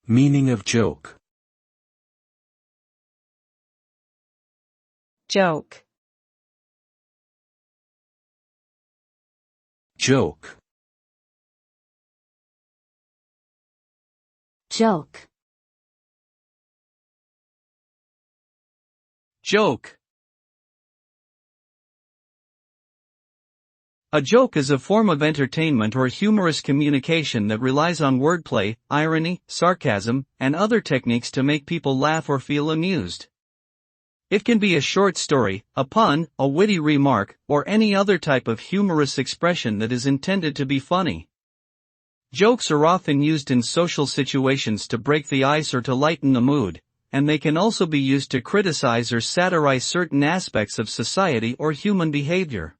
Meaning of joke. Joke. Joke. Joke. Joke. A joke is a form of entertainment or humorous communication that relies on wordplay, irony, sarcasm, and other techniques to make people laugh or feel amused. It can be a short story, a pun, a witty remark, or any other type of humorous expression that is intended to be funny. Jokes are often used in social situations to break the ice or to lighten the mood, and they can also be used to criticize or satirize certain aspects of society or human behavior.